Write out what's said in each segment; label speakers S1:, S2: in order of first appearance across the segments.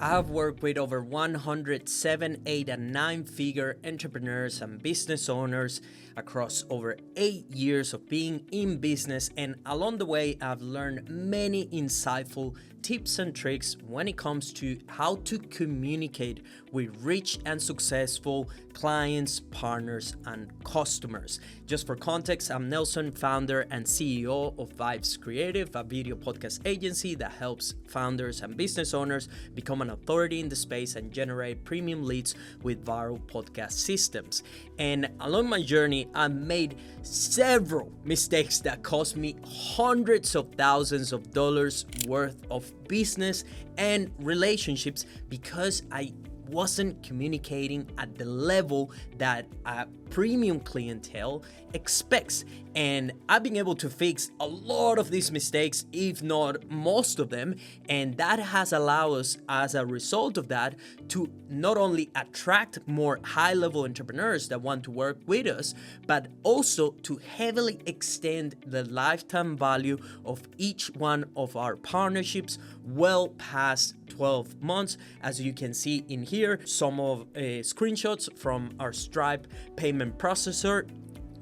S1: I've worked with over 107, 8, and 9-figure entrepreneurs and business owners across over 8 years of being in business, and along the way, I've learned many insightful tips and tricks when it comes to how to communicate with rich and successful clients, partners, and customers. Just for context, I'm Nelson, founder and CEO of Vibez Creative, a video podcast agency that helps founders and business owners become an authority in the space and generate premium leads with viral podcast systems. And along my journey, I made several mistakes that cost me hundreds of thousands of dollars worth of business and relationships because I wasn't communicating at the level that a premium clientele expects. And I've been able to fix a lot of these mistakes, if not most of them, and that has allowed us, as a result of that, to not only attract more high-level entrepreneurs that want to work with us, but also to heavily extend the lifetime value of each one of our partnerships well past 12 months. As you can see in here, some of screenshots from our Stripe payment processor,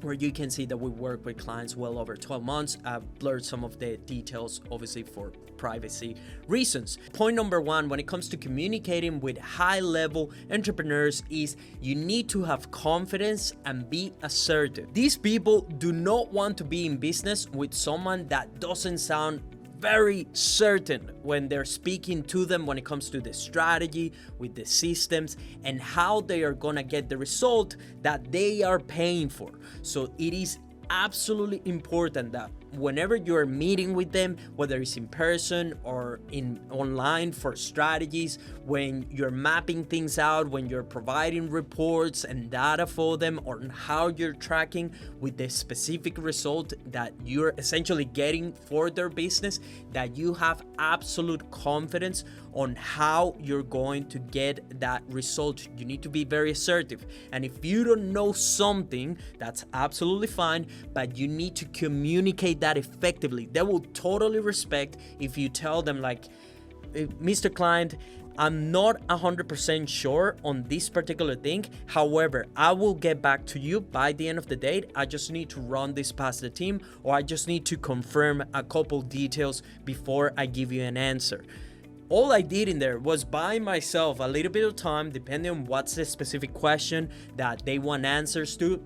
S1: where you can see that we work with clients well over 12 months. I've blurred some of the details, obviously for privacy reasons. Point number one, when it comes to communicating with high-level entrepreneurs, is you need to have confidence and be assertive. These people do not want to be in business with someone that doesn't sound very certain when they're speaking to them when it comes to the strategy, with the systems, and how they are gonna get the result that they are paying for. So it is absolutely important that whenever you're meeting with them, whether it's in person or online for strategies, when you're mapping things out, when you're providing reports and data for them on how you're tracking with the specific result that you're essentially getting for their business, that you have absolute confidence on how you're going to get that result. You need to be very assertive. And if you don't know something, that's absolutely fine, but you need to communicate that effectively. They will totally respect if you tell them, like, Mr. Client, I'm not 100% sure on this particular thing. However, I will get back to you by the end of the day. I just need to run this past the team, or I just need to confirm a couple details before I give you an answer. All I did in there was buy myself a little bit of time, depending on what's the specific question that they want answers to,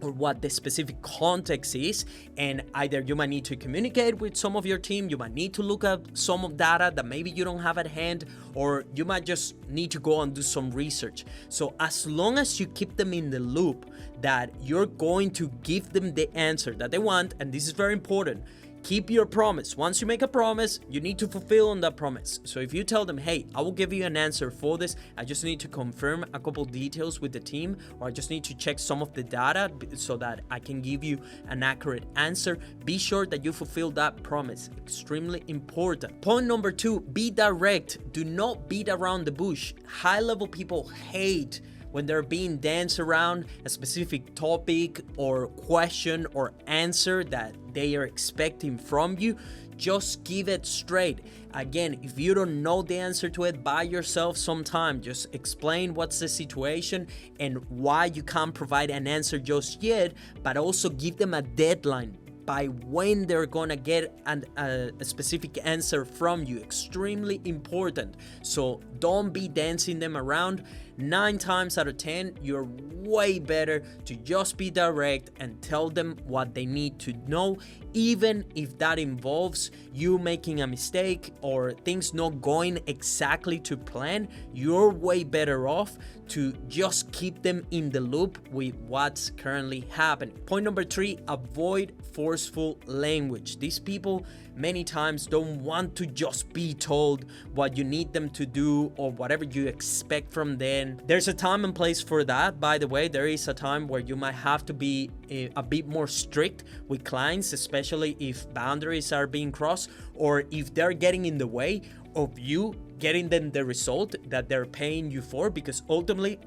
S1: or what the specific context is. And either you might need to communicate with some of your team, you might need to look up some of data that maybe you don't have at hand, or you might just need to go and do some research. So as long as you keep them in the loop that you're going to give them the answer that they want, and this is very important, keep your promise. Once you make a promise, you need to fulfill on that promise. So if you tell them, hey, I will give you an answer for this, I just need to confirm a couple details with the team, or I just need to check some of the data so that I can give you an accurate answer, be sure that you fulfill that promise. Extremely important. Point number two, be direct. Do not beat around the bush. High-level people hate when they're being danced around a specific topic or question or answer that they are expecting from you. Just give it straight. Again, if you don't know the answer to it, buy yourself some time. Just explain what's the situation and why you can't provide an answer just yet, but also give them a deadline by when they're gonna get a specific answer from you. Extremely important. So don't be dancing them around. 9 times out of 10, you're way better to just be direct and tell them what they need to know, even if that involves you making a mistake or things not going exactly to plan. You're way better off to just keep them in the loop with what's currently happening. Point number 3, avoid forceful language. These people many times don't want to just be told what you need them to do or whatever you expect from them. There's a time and place for that, by the way. There is a time where you might have to be a bit more strict with clients, especially if boundaries are being crossed or if they're getting in the way of you getting them the result that they're paying you for, because ultimately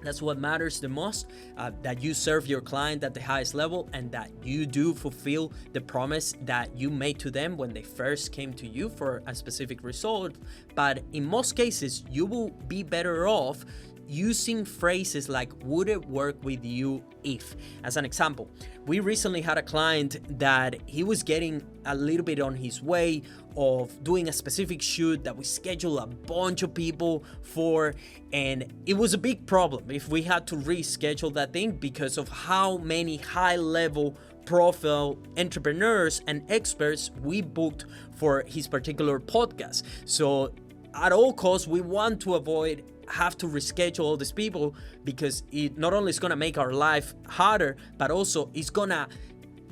S1: That's what matters the most, that you serve your client at the highest level and that you do fulfill the promise that you made to them when they first came to you for a specific result. But in most cases, you will be better off using phrases like, would it work with you if? As an example, we recently had a client that he was getting a little bit on his way of doing a specific shoot that we scheduled a bunch of people for, and it was a big problem if we had to reschedule that thing because of how many high-level profile entrepreneurs and experts we booked for his particular podcast. So at all costs, we want to avoid have to reschedule all these people because it not only is going to make our life harder, but also it's going to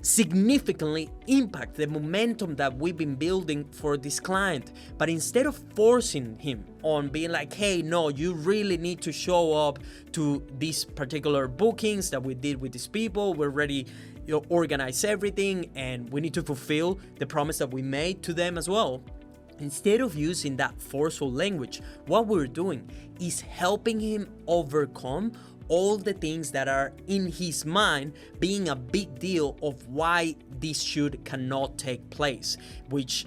S1: significantly impact the momentum that we've been building for this client. But instead of forcing him on being like, hey, no, you really need to show up to these particular bookings that we did with these people, we're ready, organize everything, and we need to fulfill the promise that we made to them as well. Instead of using that forceful language, what we're doing is helping him overcome all the things that are in his mind being a big deal of why this shoot cannot take place, which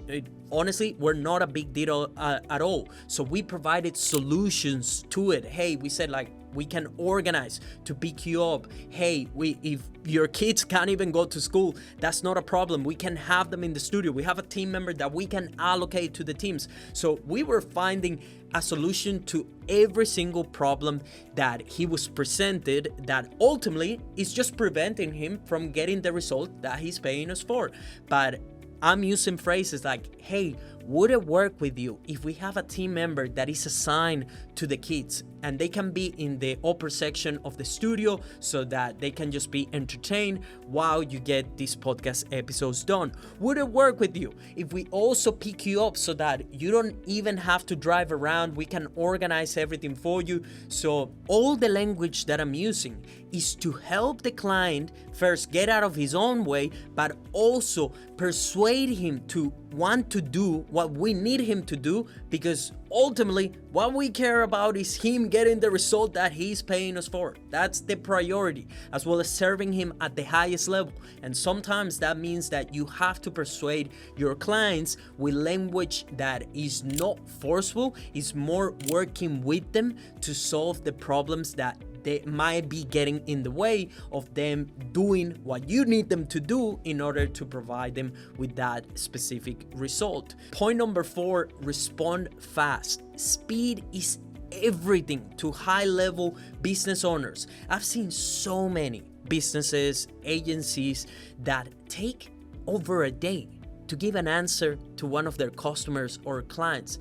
S1: honestly were not a big deal at all. So we provided solutions to it. Hey, we said like, we can organize to pick you up. Hey, if your kids can't even go to school, that's not a problem. We can have them in the studio. We have a team member that we can allocate to the teams. So we were finding a solution to every single problem that he was presented that ultimately is just preventing him from getting the result that he's paying us for. But I'm using phrases like, hey, would it work with you if we have a team member that is assigned to the kids and they can be in the upper section of the studio so that they can just be entertained while you get these podcast episodes done? Would it work with you if we also pick you up so that you don't even have to drive around? We can organize everything for you. So all the language that I'm using is to help the client first get out of his own way, but also persuade him to want to do what we need him to do, because ultimately what we care about is him getting the result that he's paying us for. That's the priority, as well as serving him at the highest level. And sometimes that means that you have to persuade your clients with language that is not forceful, is more working with them to solve the problems that they might be getting in the way of them doing what you need them to do in order to provide them with that specific result. Point number 4, respond fast. Speed is everything to high-level business owners. I've seen so many businesses, agencies that take over a day to give an answer to one of their customers or clients.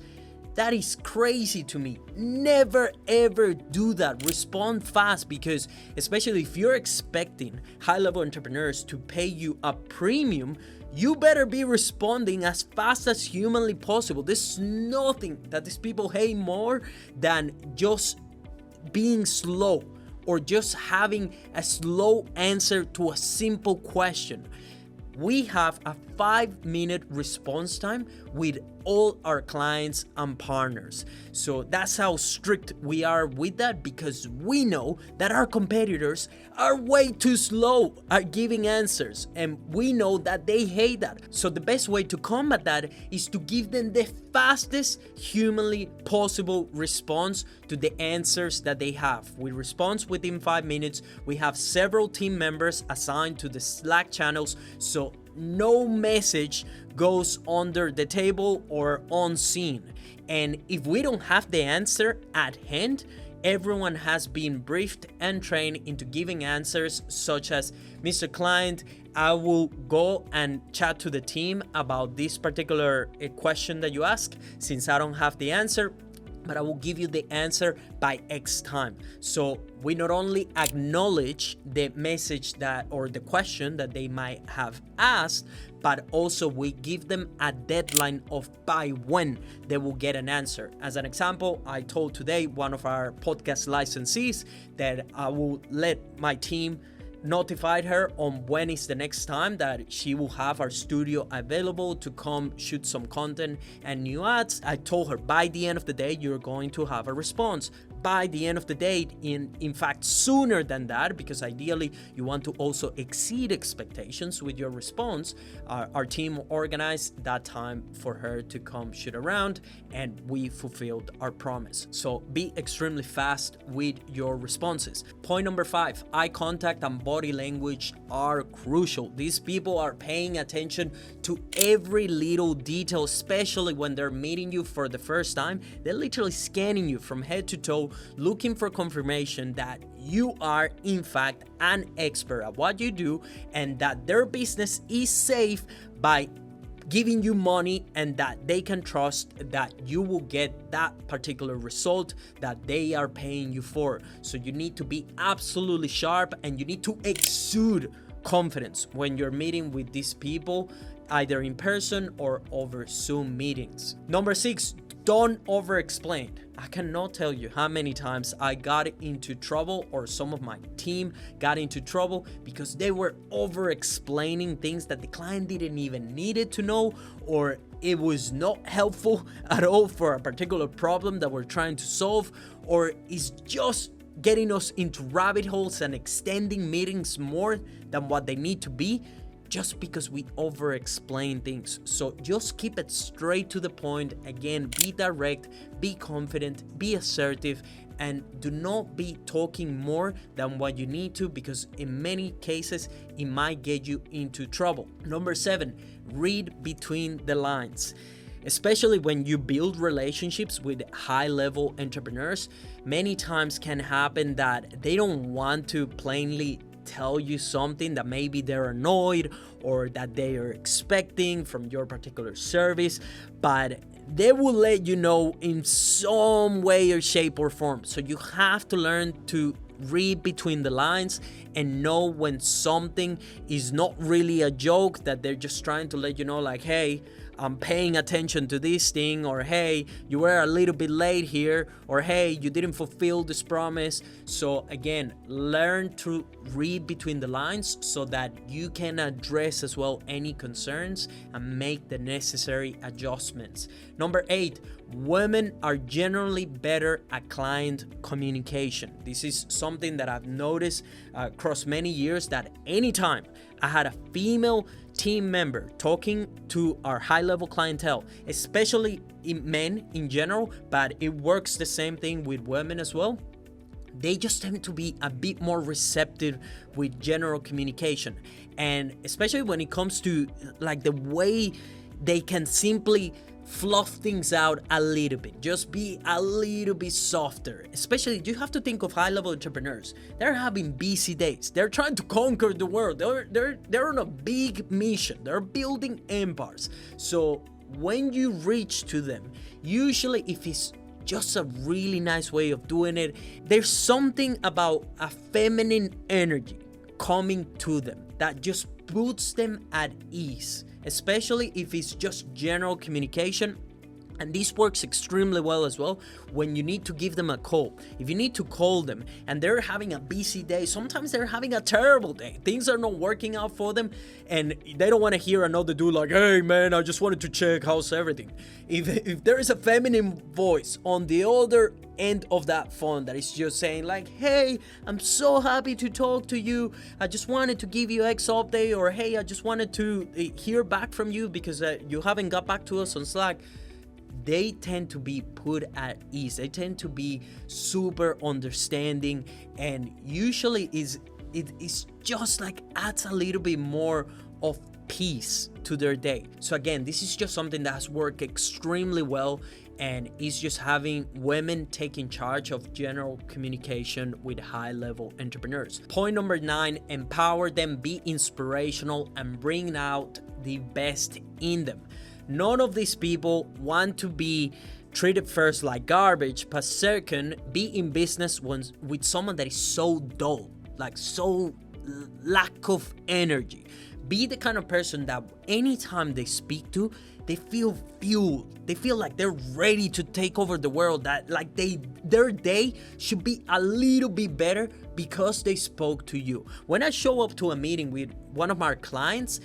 S1: That is crazy to me. Never ever do that. Respond fast, because especially if you're expecting high-level entrepreneurs to pay you a premium, you better be responding as fast as humanly possible. There's nothing that these people hate more than just being slow or just having a slow answer to a simple question. We have a 5-minute response time with all our clients and partners. So that's how strict we are with that, because we know that our competitors are way too slow at giving answers, and we know that they hate that. So the best way to combat that is to give them the fastest humanly possible response to the answers that they have. We respond within 5 minutes. We have several team members assigned to the Slack channels, so no message goes under the table or unseen. And if we don't have the answer at hand, everyone has been briefed and trained into giving answers such as, Mr. Client, I will go and chat to the team about this particular question that you ask. Since I don't have the answer, but I will give you the answer by X time. So we not only acknowledge the message that, or the question that they might have asked, but also we give them a deadline of by when they will get an answer. As an example, I told today one of our podcast licensees that I will let my team notified her on when is the next time that she will have our studio available to come shoot some content and new ads. I told her by the end of the day, you're going to have a response. By the end of the day, in fact, sooner than that, because ideally you want to also exceed expectations with your response. Our team organized that time for her to come shoot around, and we fulfilled our promise. So be extremely fast with your responses. Point number 5, eye contact and body language are crucial. These people are paying attention to every little detail, especially when they're meeting you for the first time. They're literally scanning you from head to toe, looking for confirmation that you are in fact an expert at what you do and that their business is safe by giving you money and that they can trust that you will get that particular result that they are paying you for. So you need to be absolutely sharp and you need to exude confidence when you're meeting with these people, either in person or over Zoom meetings. Number 6, don't over-explain. I cannot tell you how many times I got into trouble or some of my team got into trouble because they were over-explaining things that the client didn't even needed to know, or it was not helpful at all for a particular problem that we're trying to solve, or it's just getting us into rabbit holes and extending meetings more than what they need to be, just because we over-explain things. So just keep it straight to the point. Again, be direct, be confident, be assertive, and do not be talking more than what you need to, because in many cases, it might get you into trouble. Number 7, read between the lines. Especially when you build relationships with high-level entrepreneurs, many times can happen that they don't want to plainly tell you something that maybe they're annoyed or that they are expecting from your particular service, but they will let you know in some way or shape or form. So you have to learn to read between the lines and know when something is not really a joke, that they're just trying to let you know, like, hey, I'm paying attention to this thing, or hey, you were a little bit late here, or hey, you didn't fulfill this promise. So again, learn to read between the lines so that you can address as well any concerns and make the necessary adjustments. Number 8, women are generally better at client communication. This is something that I've noticed across many years, that anytime I had a female team member talking to our high-level clientele, especially in men in general, but it works the same thing with women as well, they just tend to be a bit more receptive with general communication. And especially when it comes to like the way they can simply fluff things out a little bit, just be a little bit softer. Especially, you have to think of high-level entrepreneurs. They're having busy days. They're trying to conquer the world. They're on a big mission. They're building empires. So when you reach to them, usually if it's just a really nice way of doing it, there's something about a feminine energy coming to them that just puts them at ease, especially if it's just general communication. And this works extremely well as well when you need to give them a call. If you need to call them and they're having a busy day, sometimes they're having a terrible day. Things are not working out for them and they don't want to hear another dude like, hey man, I just wanted to check how's everything. If there is a feminine voice on the other end of that phone that is just saying like, hey, I'm so happy to talk to you. I just wanted to give you X update, or hey, I just wanted to hear back from you because you haven't got back to us on Slack. They tend to be put at ease. They tend to be super understanding, and usually it is just like adds a little bit more of peace to their day. So again, this is just something that has worked extremely well, and it's just having women taking charge of general communication with high-level entrepreneurs. Point number 9, empower them, be inspirational, and bring out the best in them. None of these people want to be treated first like garbage, but second, be in business with someone that is so dull, like so lack of energy. Be the kind of person that anytime they speak to, they feel fueled. They feel like they're ready to take over the world, that like their day should be a little bit better because they spoke to you. When I show up to a meeting with one of our clients,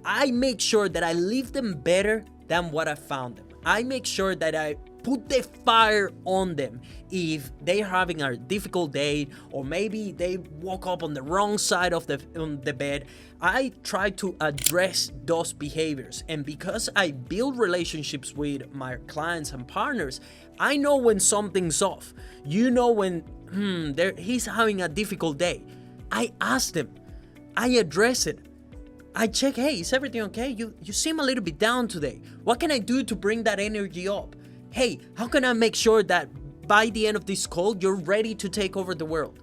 S1: I make sure that I leave them better than what I found them. I make sure that I put the fire on them if they're having a difficult day, or maybe they woke up on the wrong side of the bed. I try to address those behaviors, and because I build relationships with my clients and partners, I know when something's off. You know when he's having a difficult day. I ask them, I address it. I check, hey, is everything okay? You seem a little bit down today. What can I do to bring that energy up? Hey, how can I make sure that by the end of this call, you're ready to take over the world?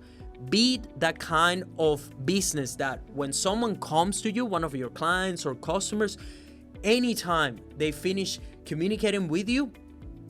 S1: Be that kind of business that when someone comes to you, one of your clients or customers, anytime they finish communicating with you,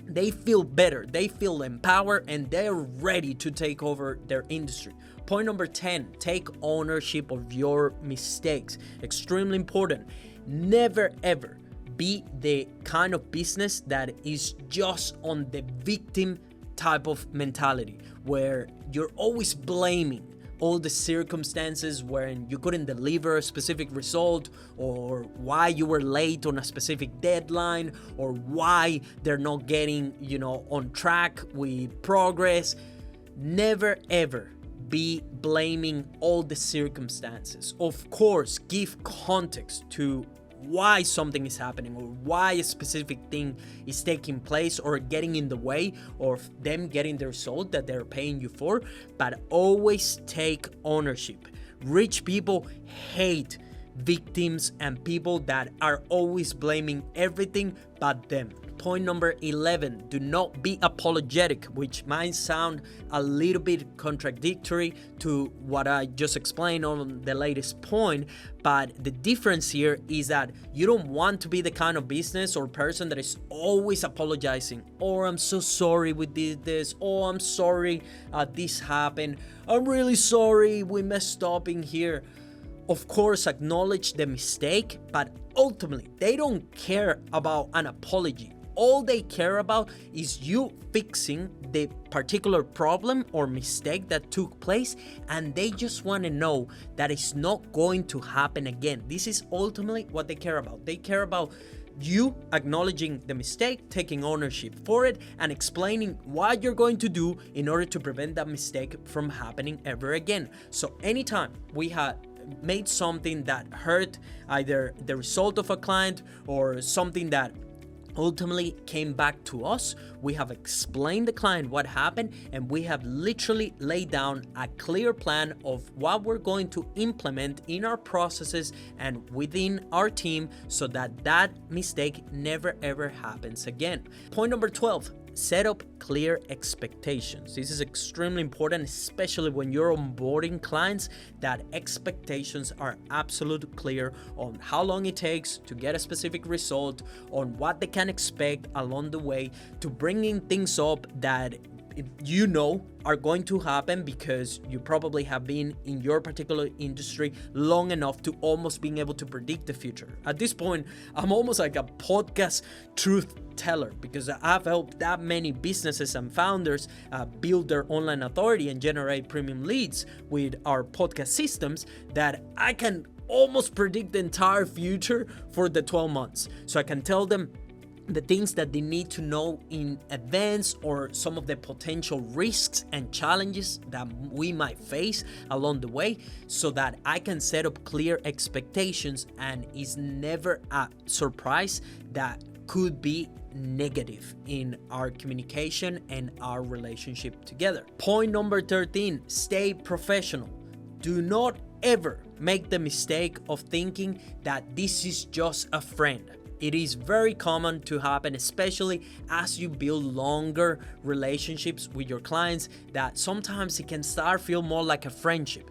S1: they feel better, they feel empowered, and they're ready to take over their industry. Point number 10, take ownership of your mistakes. Extremely important. Never ever be the kind of business that is just on the victim type of mentality, where you're always blaming all the circumstances when you couldn't deliver a specific result, or why you were late on a specific deadline, or why they're not getting, on track with progress. Never ever be blaming all the circumstances. Of course, give context to why something is happening, or why a specific thing is taking place or getting in the way of them getting the result that they're paying you for, but always take ownership. Rich people hate victims and people that are always blaming everything but them. Point number 11, do not be apologetic, which might sound a little bit contradictory to what I just explained on the latest point, but the difference here is that you don't want to be the kind of business or person that is always apologizing. Oh, I'm so sorry we did this. Oh, I'm sorry this happened. I'm really sorry we messed up in here. Of course, acknowledge the mistake, but ultimately, they don't care about an apology. All they care about is you fixing the particular problem or mistake that took place, and they just want to know that it's not going to happen again. This is ultimately what they care about. They care about you acknowledging the mistake, taking ownership for it, and explaining what you're going to do in order to prevent that mistake from happening ever again. So anytime we have made something that hurt either the result of a client or something that ultimately came back to us, we have explained the client what happened, and we have literally laid down a clear plan of what we're going to implement in our processes and within our team so that that mistake never ever happens again. Point number 12, set up clear expectations. This is extremely important, especially when you're onboarding clients, that expectations are absolutely clear on how long it takes to get a specific result, on what they can expect along the way, to bringing things up that are going to happen because you probably have been in your particular industry long enough to almost being able to predict the future. At this point, I'm almost like a podcast truth teller, because I've helped that many businesses and founders build their online authority and generate premium leads with our podcast systems, that I can almost predict the entire future for the 12 months. So I can tell them the things that they need to know in advance, or some of the potential risks and challenges that we might face along the way, so that I can set up clear expectations and is never a surprise that could be negative in our communication and our relationship together. Point number 13, stay professional. Do not ever make the mistake of thinking that this is just a friend. It is very common to happen, especially as you build longer relationships with your clients, that sometimes it can start feel more like a friendship.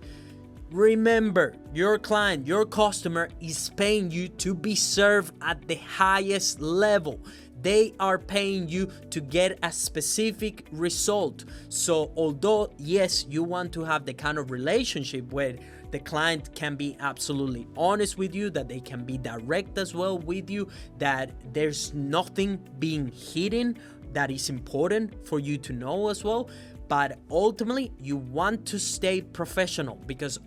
S1: Remember, your client, your customer is paying you to be served at the highest level. They are paying you to get a specific result. So although, yes, you want to have the kind of relationship where the client can be absolutely honest with you, that they can be direct as well with you, that there's nothing being hidden that is important for you to know as well. But ultimately, you want to stay professional, because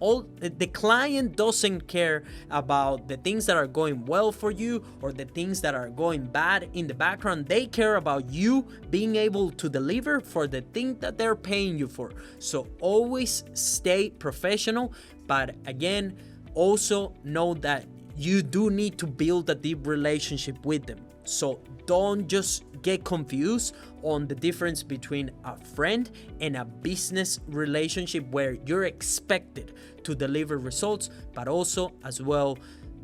S1: the client doesn't care about the things that are going well for you or the things that are going bad in the background. They care about you being able to deliver for the thing that they're paying you for. So always stay professional, but again, also know that you do need to build a deep relationship with them. So don't just get confused on the difference between a friend and a business relationship where you're expected to deliver results, but also as well,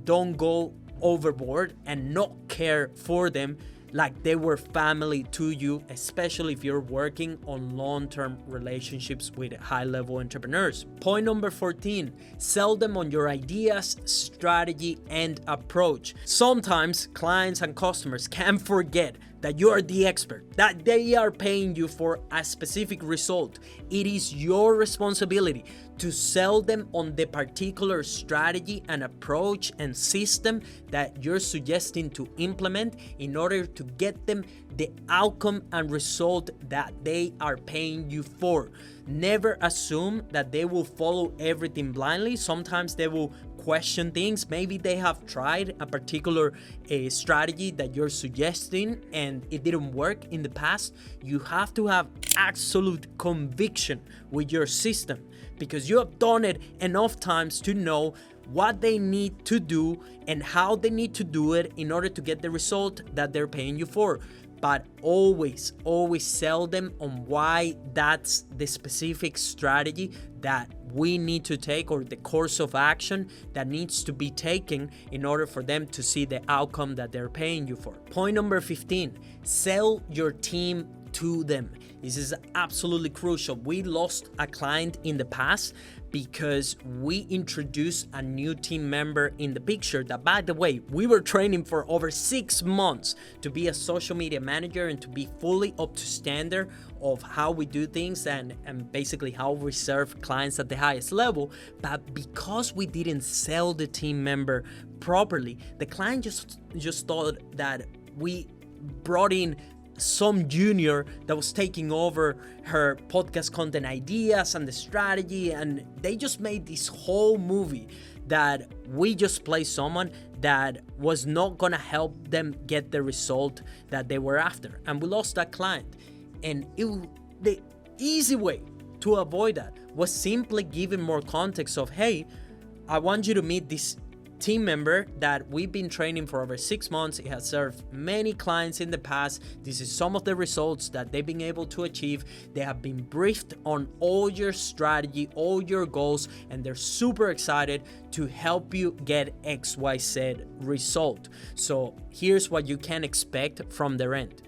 S1: don't go overboard and not care for them like they were family to you, especially if you're working on long-term relationships with high-level entrepreneurs. Point number 14, sell them on your ideas, strategy, and approach. Sometimes clients and customers can forget that you are the expert, that they are paying you for a specific result. It is your responsibility to sell them on the particular strategy and approach and system that you're suggesting to implement in order to get them the outcome and result that they are paying you for. Never assume that they will follow everything blindly. Sometimes they will question things. Maybe they have tried a particular strategy that you're suggesting and it didn't work in the past. You have to have absolute conviction with your system, because you have done it enough times to know what they need to do and how they need to do it in order to get the result that they're paying you for. But always sell them on why that's the specific strategy that we need to take, or the course of action that needs to be taken in order for them to see the outcome that they're paying you for. Point number 15, sell your team to them. This is absolutely crucial. We lost a client in the past because we introduced a new team member in the picture that, by the way, we were training for over 6 months to be a social media manager and to be fully up to standard of how we do things and basically how we serve clients at the highest level. But because we didn't sell the team member properly, the client just thought that we brought in some junior that was taking over her podcast content ideas and the strategy, and they just made this whole movie that we just placed someone that was not gonna help them get the result that they were after, and we lost that client. And the easy way to avoid that was simply giving more context of, hey, I want you to meet this team member that we've been training for over 6 months. It has served many clients in the past. This is some of the results that they've been able to achieve. They have been briefed on all your strategy, all your goals, and they're super excited to help you get XYZ result. So here's what you can expect from their end.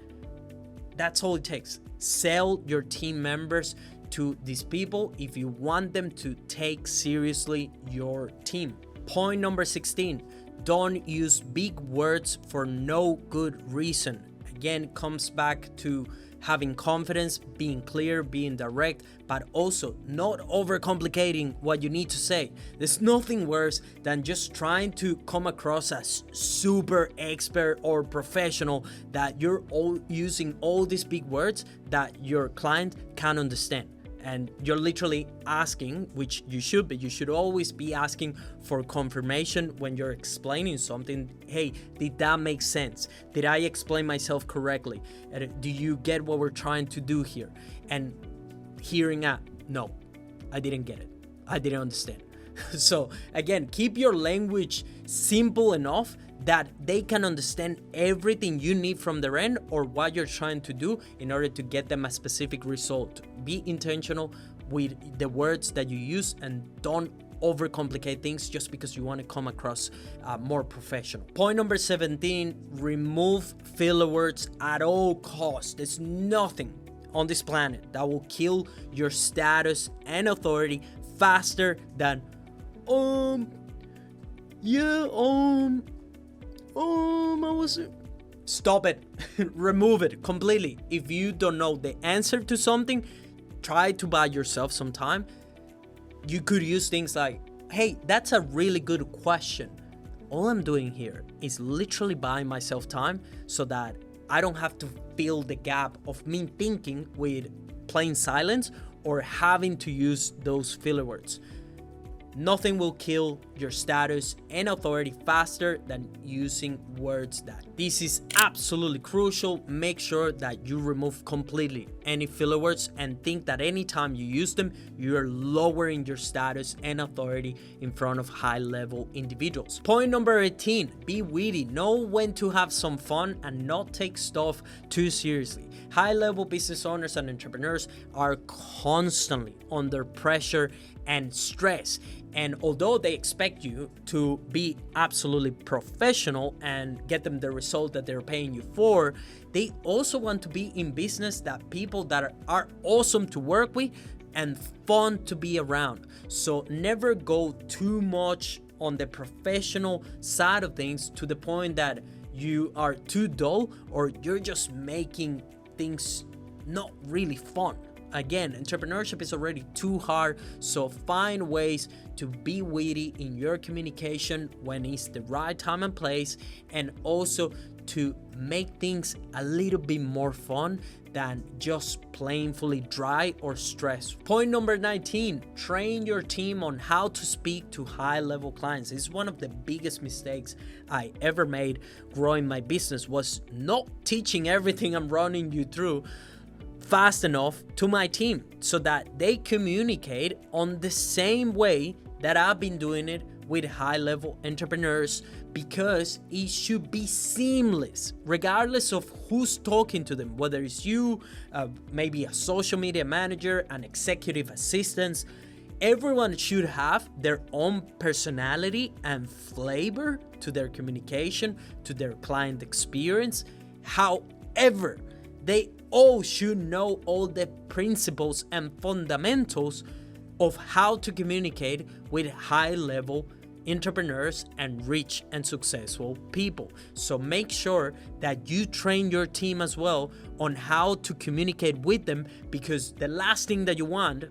S1: That's all it takes. Sell your team members to these people if you want them to take seriously your team. Point number 16, don't use big words for no good reason. Again, comes back to having confidence, being clear, being direct, but also not overcomplicating what you need to say. There's nothing worse than just trying to come across as super expert or professional, that you're all using all these big words that your client can't understand. And you're literally asking, which you should be, you should always be asking for confirmation when you're explaining something. Hey, did that make sense? Did I explain myself correctly? Do you get what we're trying to do here? And hearing no, I didn't get it. I didn't understand. So again, keep your language simple enough that they can understand everything you need from their end or what you're trying to do in order to get them a specific result. Be intentional with the words that you use and don't overcomplicate things just because you want to come across more professional. Point number 17, remove filler words at all costs. There's nothing on this planet that will kill your status and authority faster than Stop it. Remove it completely. If you don't know the answer to something, try to buy yourself some time. You could use things like, Hey, that's a really good question. All I'm doing here is literally buying myself time so that I don't have to fill the gap of me thinking with plain silence or having to use those filler words. Nothing will kill your status and authority faster than using words that. This is absolutely crucial. Make sure that you remove completely any filler words and think that anytime you use them, you're lowering your status and authority in front of high-level individuals. Point number 18, be witty. Know when to have some fun and not take stuff too seriously. High-level business owners and entrepreneurs are constantly under pressure and stress. And although they expect you to be absolutely professional and get them the result that they're paying you for, they also want to be in business that people that are awesome to work with and fun to be around. So never go too much on the professional side of things to the point that you are too dull or you're just making things not really fun. Again, entrepreneurship is already too hard, so find ways to be witty in your communication when it's the right time and place, and also to make things a little bit more fun than just plainly dry or stressful. Point number 19, train your team on how to speak to high-level clients. It's one of the biggest mistakes I ever made growing my business, was not teaching everything I'm running you through fast enough to my team so that they communicate on the same way that I've been doing it with high-level entrepreneurs, because it should be seamless regardless of who's talking to them, whether it's you, maybe a social media manager, an executive assistant. Everyone should have their own personality and flavor to their communication, to their client experience. However, they all should know all the principles and fundamentals of how to communicate with high-level entrepreneurs and rich and successful people. So make sure that you train your team as well on how to communicate with them, because the last thing that you want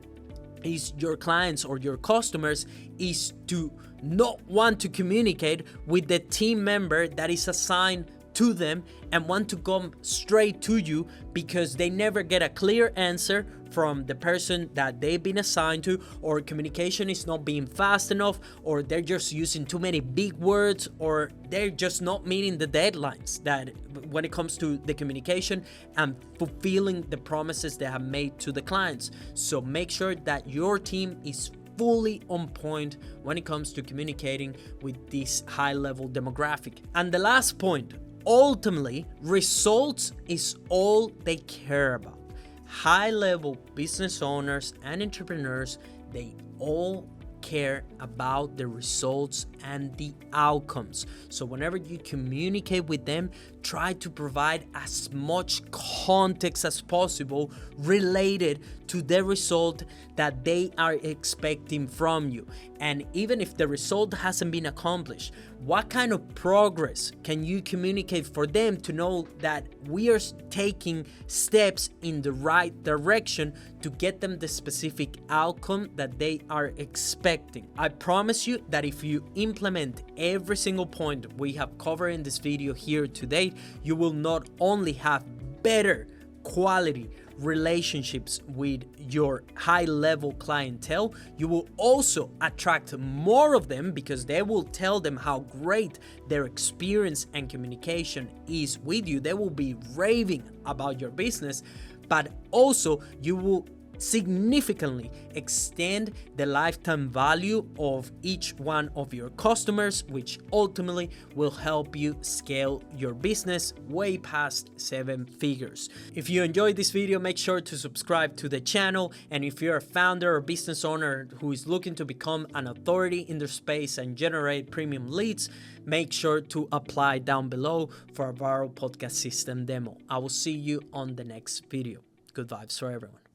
S1: is your clients or your customers is to not want to communicate with the team member that is assigned to them and want to come straight to you because they never get a clear answer from the person that they've been assigned to, or communication is not being fast enough, or they're just using too many big words, or they're just not meeting the deadlines that when it comes to the communication and fulfilling the promises they have made to the clients. So make sure that your team is fully on point when it comes to communicating with this high-level demographic. And the last point, ultimately, results is all they care about. High-level business owners and entrepreneurs, they all care about the results and the outcomes. So whenever you communicate with them, try to provide as much context as possible related to the result that they are expecting from you. And even if the result hasn't been accomplished, what kind of progress can you communicate for them to know that we are taking steps in the right direction to get them the specific outcome that they are expecting? I promise you that if you implement every single point we have covered in this video here today, you will not only have better quality relationships with your high-level clientele, you will also attract more of them because they will tell them how great their experience and communication is with you. They will be raving about your business, but also you will significantly extend the lifetime value of each one of your customers, which ultimately will help you scale your business way past 7 figures. If you enjoyed this video, make sure to subscribe to the channel. And if you're a founder or business owner who is looking to become an authority in their space and generate premium leads, make sure to apply down below for a viral podcast system demo. I will see you on the next video. Good vibes for everyone.